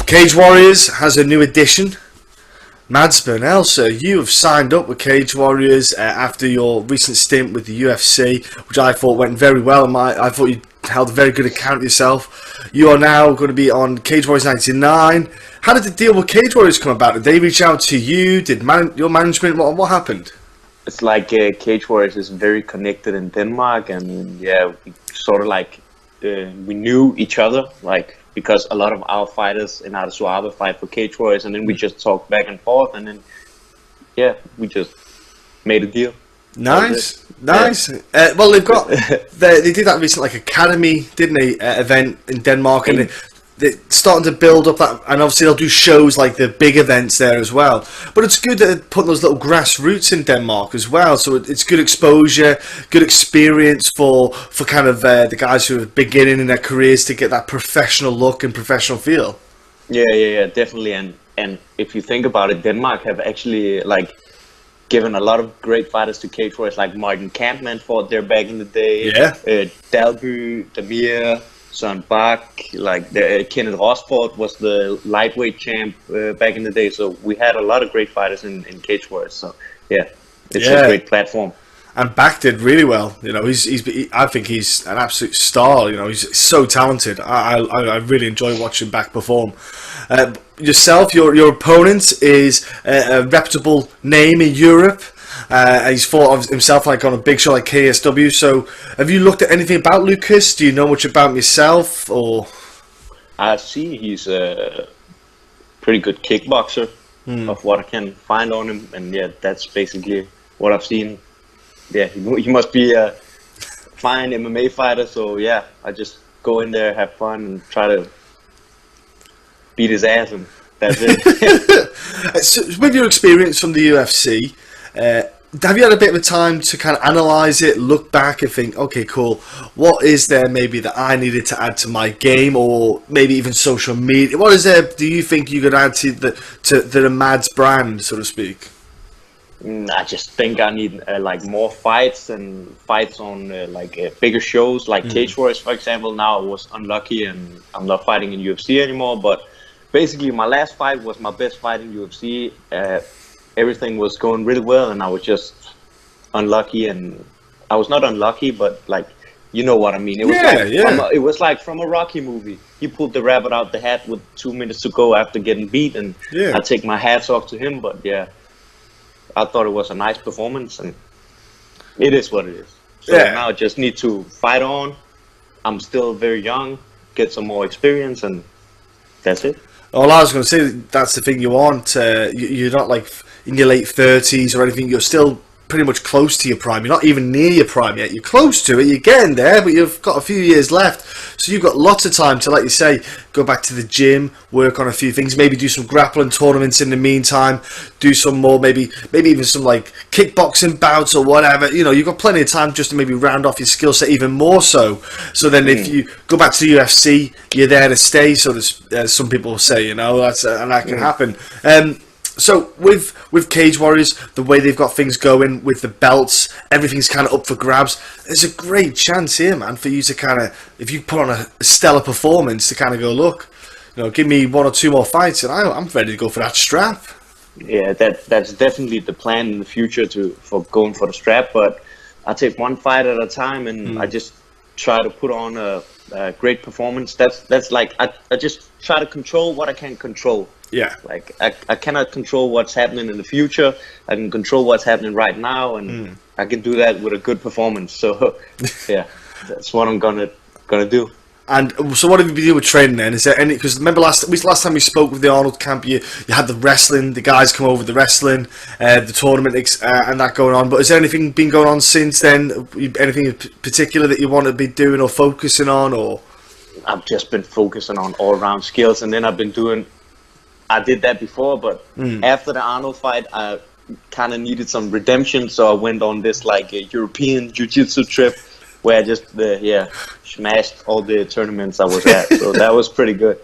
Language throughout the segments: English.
Cage Warriors has a new addition. Mads Burnell, so you have signed up with Cage Warriors after your recent stint with the UFC, which I thought went very well. I thought you held a very good account of yourself. You are now going to be on Cage Warriors 99. How did the deal with Cage Warriors come about? Did they reach out to you? Did your management? What happened? It's like Cage Warriors is very connected in Denmark, and yeah, we sort of like we knew each other, like, because a lot of our fighters in Arte Suave fight for Cage Warriors, and then we just talked back and forth, and then yeah, we just made a deal. Nice. Well, they've got they did that recent like academy, didn't they? Event in Denmark, and they're starting to build up that, and obviously they'll do shows like the big events there as well. But it's good that they're putting those little grassroots in Denmark as well, so it's good exposure, good experience for kind of the guys who are beginning in their careers to get that professional look and professional feel. Yeah, definitely. And if you think about it, Denmark have actually like given a lot of great fighters to Cage Warriors, like Martin Kampmann fought there back in the day. Yeah. Dalby, Damir, Søren Bak, like Kenneth Rosford was the lightweight champ back in the day. So we had a lot of great fighters in Cage Warriors. So yeah, it's a great platform. And Bak did really well. You know, I think he's an absolute star. You know, he's so talented. I really enjoy watching Bak perform. Yourself, your opponent is a reputable name in Europe. He's fought of himself like on a big show like KSW. So, have you looked at anything about Lukasz? Do you know much about him yourself, or? I see he's a pretty good kickboxer of what I can find on him, and yeah, that's basically what I've seen. Yeah, he must be a fine MMA fighter. So yeah, I just go in there, have fun, and try to beat his ass, and that's it. So, with your experience from the UFC, have you had a bit of a time to kind of analyse it, look back and think, okay, cool, what is there maybe that I needed to add to my game, or maybe even social media? What is there, do you think you could add to the Mads brand, so to speak? I just think I need like more fights and fights on bigger shows, like Cage Warriors, for example. Now I was unlucky and I'm not fighting in UFC anymore, but basically my last fight was my best fight in UFC. Everything was going really well, and I was just unlucky, and I was not unlucky, but like, you know what I mean. It was it was like from a Rocky movie. He pulled the rabbit out the hat with 2 minutes to go after getting beat, and I take my hats off to him. But yeah, I thought it was a nice performance, and it is what it is. So now I just need to fight on. I'm still very young, get some more experience, and that's it. Well, I was going to say, that's the thing you want. You're not like in your late 30s or anything. You're still pretty much close to your prime. You're not even near your prime yet. You're close to it. You're getting there, but you've got a few years left. So you've got lots of time to, like you say, go back to the gym, work on a few things, maybe do some grappling tournaments in the meantime, do some more, maybe even some like kickboxing bouts or whatever. You know, you've got plenty of time just to maybe round off your skill set even more so. So then if you go back to the UFC, you're there to stay, so as some people say, you know, and that can happen. So with Cage Warriors, the way they've got things going with the belts, everything's kind of up for grabs. There's a great chance here, man, for you to kind of, if you put on a stellar performance, to kind of go, look, you know, give me 1 or 2 more fights, and I'm ready to go for that strap. Yeah, that's definitely the plan in the future for going for the strap. But I take one fight at a time, and I just try to put on a great performance. That's like I just try to control what I can control. Yeah, like I cannot control what's happening in the future. I can control what's happening right now, and I can do that with a good performance. So yeah, that's what I'm gonna do. And so, what have you been doing with training then? Is there any? Because remember last time we spoke with the Arnold camp, you had the wrestling. The guys come over with the wrestling, the tournament, and that going on. But has anything been going on since then? Anything in particular that you want to be doing or focusing on, or? I've just been focusing on all-round skills, and then I've been doing. I did that before, but after the Arnold fight, I kind of needed some redemption, so I went on this like a European jiu-jitsu trip where I just smashed all the tournaments I was at. So that was pretty good.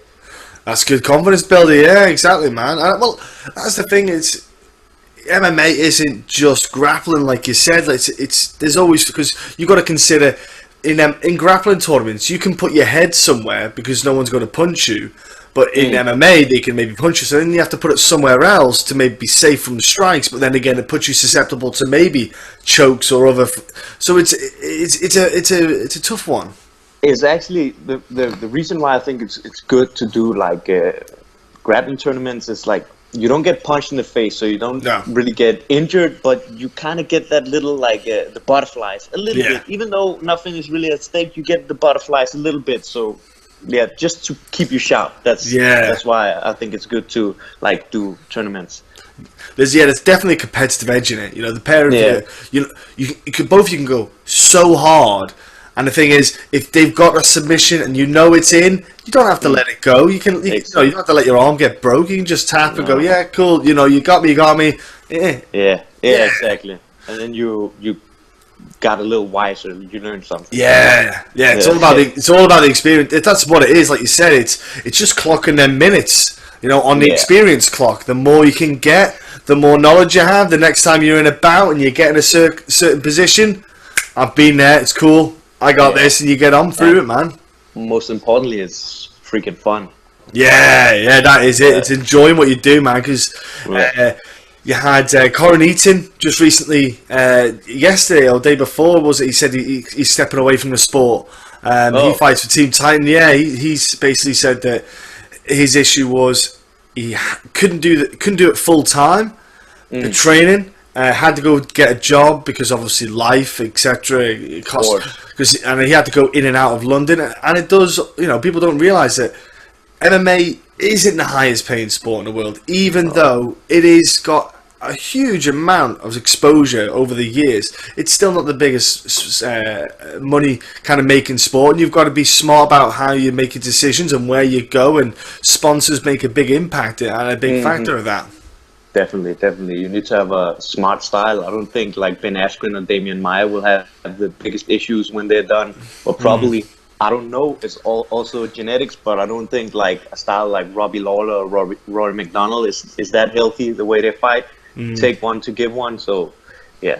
That's good confidence builder. Yeah, exactly, man. Well, that's the thing. It's MMA isn't just grappling, like you said. It's there's always, because you got to consider. In grappling tournaments, you can put your head somewhere because no one's going to punch you, But in MMA, they can maybe punch you, so then you have to put it somewhere else to maybe be safe from strikes. But then again, it puts you susceptible to maybe chokes or other. So it's a tough one. It's actually the reason why I think it's good to do like grappling tournaments is like you don't get punched in the face, so you don't really get injured, but you kind of get that little like the butterflies a little bit, even though nothing is really at stake. You get the butterflies a little bit, so yeah, just to keep you sharp. That's why I think it's good to like do tournaments. There's definitely a competitive edge in it. You know, the pair of you can both you can go so hard. And the thing is, if they've got a submission and you know it's in, you don't have to let it go. You don't have to let your arm get broke. You can just tap and go, yeah, cool. You know, you got me. Yeah, exactly. And then you got a little wiser. You learned something. Yeah. It's all about the experience. That's what it is. Like you said, it's just clocking them minutes. You know, on the experience clock. The more you can get, the more knowledge you have. The next time you're in a bout and you get in a certain position, I've been there. It's cool. I got this, and you get on through it, man. Most importantly, it's freaking fun. Yeah, that is it. It's enjoying what you do, man, because you had Corin Eaton just recently, yesterday or the day before, was it? He said he's stepping away from the sport. He fights for Team Titan. Yeah, he's basically said that his issue was he couldn't do it full time, the training. Had to go get a job because obviously life, etc. It costs, and he had to go in and out of London, and it does. You know, people don't realise that MMA isn't the highest paying sport in the world, even though it has got a huge amount of exposure over the years. It's still not the biggest money kind of making sport, and you've got to be smart about how you make your decisions and where you go. And sponsors make a big impact and a big factor of that. Definitely. You need to have a smart style. I don't think like Ben Askren and Damian Maia will have the biggest issues when they're done. Or probably, I don't know, it's also genetics, but I don't think like a style like Robbie Lawler or Rory McDonald is that healthy the way they fight. Take one to give one, so yeah.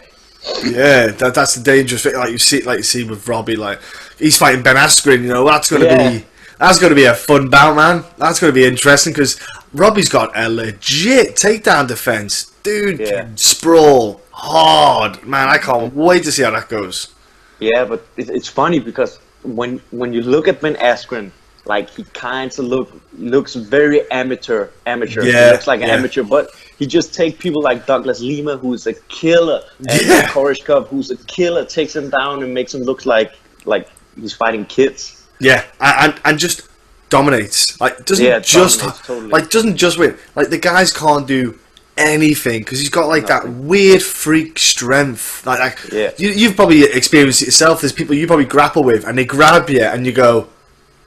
Yeah, that's the dangerous thing. Like you see with Robbie, like he's fighting Ben Askren, you know, that's going to be a fun bout, man. That's going to be interesting because Robbie's got a legit takedown defense. Dude can sprawl hard. Man, I can't wait to see how that goes. Yeah, but it's funny because when you look at Ben Askren, like he kind of looks very amateur. Yeah, he looks like an amateur, but he just takes people like Douglas Lima, who's a killer, and Koreshkov, who's a killer, takes him down and makes him look like he's fighting kids. Yeah, and just dominates. Like doesn't just win. Like the guys can't do anything because he's got like that weird freak strength. You've probably experienced it yourself. There's people you probably grapple with, and they grab you, and you go,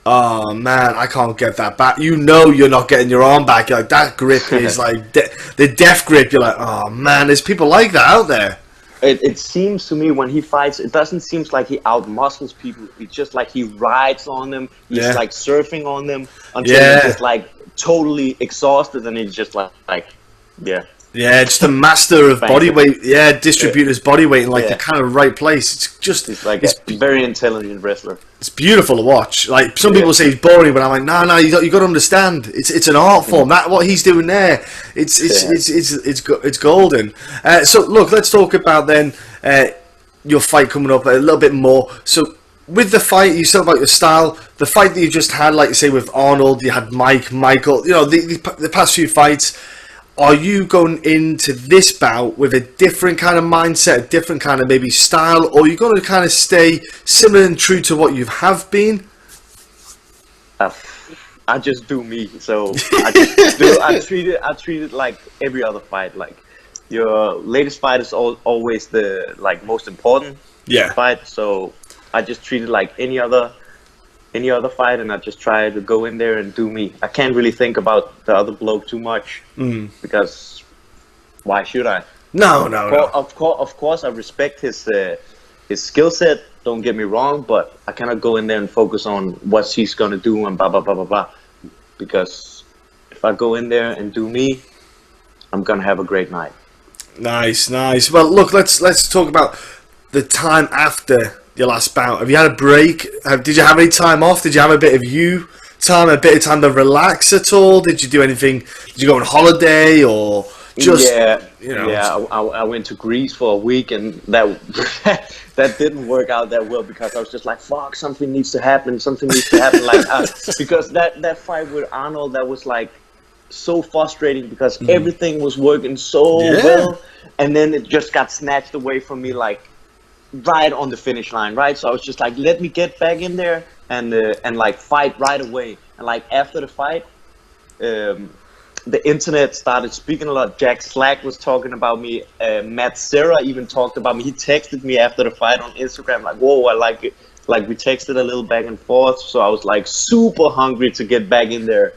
"Oh man, I can't get that back." You know, you're not getting your arm back. You're like that grip is like the death grip. You're like, "Oh man, there's people like that out there." It seems to me when he fights, it doesn't seem like he out-muscles people. It's just like he rides on them. He's like surfing on them until he's just like totally exhausted, and he's just like just a master of body weight. Yeah, distribute his body weight in like the kind of right place. It's just it's very intelligent wrestler. It's beautiful to watch. Like some people say he's boring, but I'm like, no, you got to understand. It's an art form. That what he's doing there. It's golden. So look, let's talk about then your fight coming up a little bit more. So with the fight, you said about your style. The fight that you just had, like you say with Arnold, you had Michael. You know the past few fights. Are you going into this bout with a different kind of mindset, a different kind of maybe style, or are you going to kind of stay similar and true to what you have been? I just do me, so I treat it like every other fight. Like your latest fight is always the like most important fight, so I just treat it like any other fight, and I just try to go in there and do me. I can't really think about the other bloke too much because why should I? No. Of course, I respect his skill set. Don't get me wrong, but I cannot go in there and focus on what he's gonna do and blah blah blah blah blah. Because if I go in there and do me, I'm gonna have a great night. Nice. Well, look, let's talk about the time after your last bout. Have you had a break? Did you have any time off? Did you have a bit of you time, a bit of time to relax at all? Did you do anything? Did you go on holiday or just? I went to Greece for a week, and that that didn't work out that well because I was just like, fuck, something needs to happen, because that fight with Arnold, that was like so frustrating because everything was working so well, and then it just got snatched away from me like right on the finish line, right? So I was just like, let me get back in there and like fight right away. And like after the fight, the internet started speaking a lot. Jack Slack was talking about me. Matt Serra even talked about me. He texted me after the fight on Instagram like, whoa, I like it. Like we texted a little back and forth. So I was like super hungry to get back in there.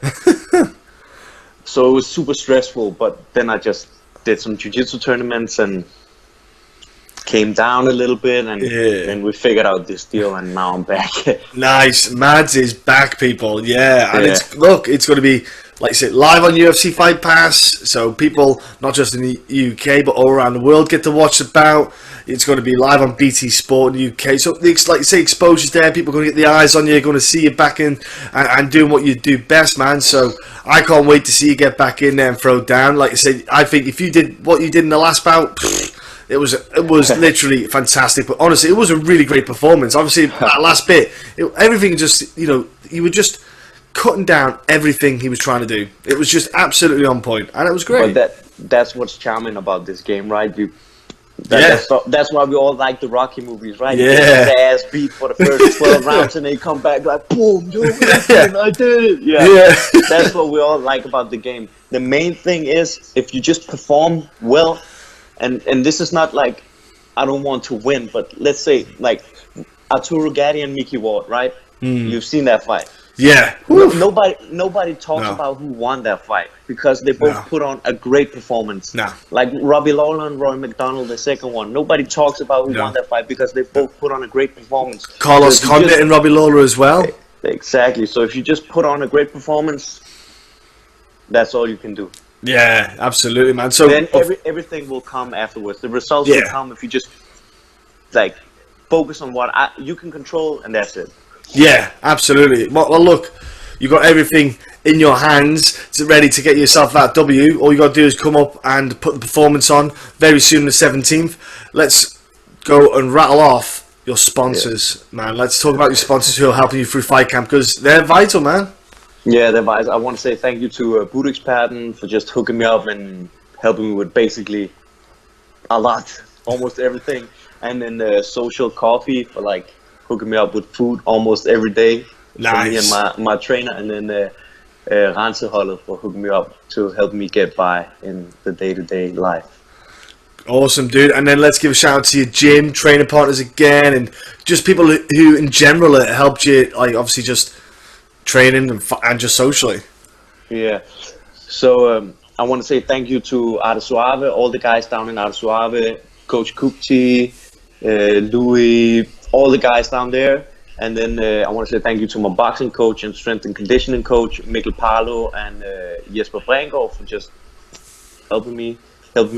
So it was super stressful. But then I just did some jiu-jitsu tournaments and came down a little bit, and we figured out this deal, and now I'm back. Nice. Mads is back, people. Yeah. And it's going to be, like I said, live on UFC Fight Pass, so people, not just in the UK, but all around the world get to watch the bout. It's going to be live on BT Sport in the UK. So, like you say, exposure's there. People are going to get the eyes on you, going to see you back in and doing what you do best, man. So, I can't wait to see you get back in there and throw down. Like I said, I think if you did what you did in the last bout, it was literally fantastic. But honestly, it was a really great performance. Obviously, that last bit, everything just, you were just cutting down everything he was trying to do. It was just absolutely on point, and it was great. But that's what's charming about this game, right? That's why we all like the Rocky movies, right? Yeah. You get their ass beat for the first 12 rounds, and they come back like, boom, I did it. Yeah. That's what we all like about the game. The main thing is, if you just perform well, and this is not like, I don't want to win, but let's say, like, Arturo Gatti and Mickey Ward, right? You've seen that fight. Yeah. Nobody talks about who won that fight because they both put on a great performance. Like Robbie Lawler and Roy McDonald, the second one. Nobody talks about who won that fight because they both put on a great performance. Carlos Condit and Robbie Lawler as well. Exactly. So if you just put on a great performance, that's all you can do. Yeah, absolutely, man. So then everything will come afterwards. The results will come if you just like focus on what you can control, and that's it. Yeah, absolutely. Well, look, you got everything in your hands ready to get yourself that W. All you got to do is come up and put the performance on very soon, the 17th. Let's go and rattle off your sponsors, man. Let's talk about your sponsors who are helping you through fight camp, because they're vital, man. Yeah, they're vital. I want to say thank you to Budexperten for just hooking me up and helping me with basically a lot, almost everything. And then Social Coffee for like hooking me up with food almost every day. Nice. For me and my trainer, and then MMA Huddle for hooking me up to help me get by in the day-to-day life. Awesome, dude. And then let's give a shout out to your gym, training partners again, and just people who in general helped you, like obviously just training and just socially. Yeah. So I want to say thank you to Arte Suave, all the guys down in Arte Suave, Coach Kupchi, Louis, all the guys down there. And then I want to say thank you to my boxing coach and strength and conditioning coach, Mikkel Parlo and Jesper Brengård, for just helping me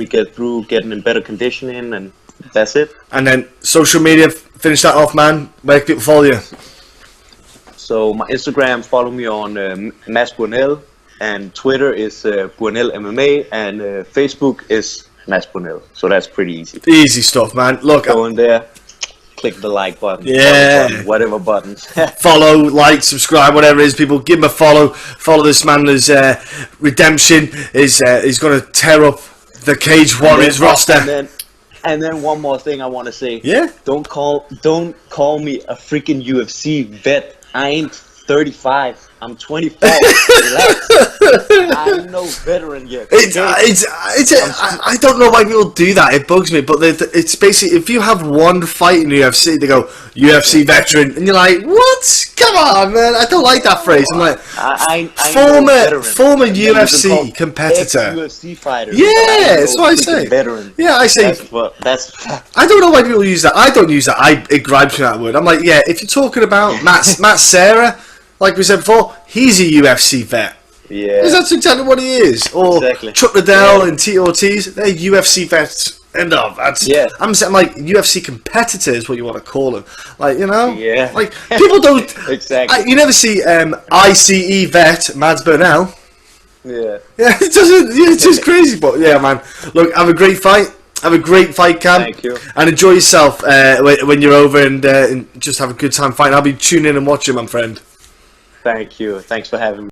get through, getting in better conditioning, and that's it. And then social media, finish that off, man. Where can people follow you? So my Instagram, follow me on Mads Burnell, and Twitter is Burnell MMA, and Facebook is Mads Burnell. So that's pretty easy. Easy stuff, man. Look, go in there, click the like button, whatever buttons. Follow, like, subscribe, whatever it is. People, give him a follow. Follow this man. His redemption is he's going to tear up the Cage Warriors roster. And then one more thing I want to say. Yeah. Don't call me a freaking UFC vet. I ain't 35. I'm 24. I'm no veteran yet. I don't know why people do that. It bugs me. But it's basically, if you have one fight in the UFC, they go UFC veteran, and you're like, what? Come on, man. I don't like that phrase. I'm like, former UFC competitor, UFC fighter. Yeah, that's what I say. Veteran. Yeah, I say. I don't know why people use that. I don't use that. It gripes me, that word. I'm like, yeah. If you're talking about Matt Serra, like we said before, he's a UFC vet. Yeah. That's exactly what he is. Or Chuck Liddell and T. Ortiz, they're UFC vets End of. Yeah. I'm saying like UFC competitors, what you want to call them. Like, you know? Yeah. Like, people don't... Exactly. You never see ICE vet Mads Burnell. Yeah. Yeah, it doesn't... Yeah, it's just crazy, but yeah, man. Look, have a great fight. Have a great fight camp. Thank you. And enjoy yourself when you're over and just have a good time fighting. I'll be tuning in and watching, my friend. Thank you. Thanks for having me.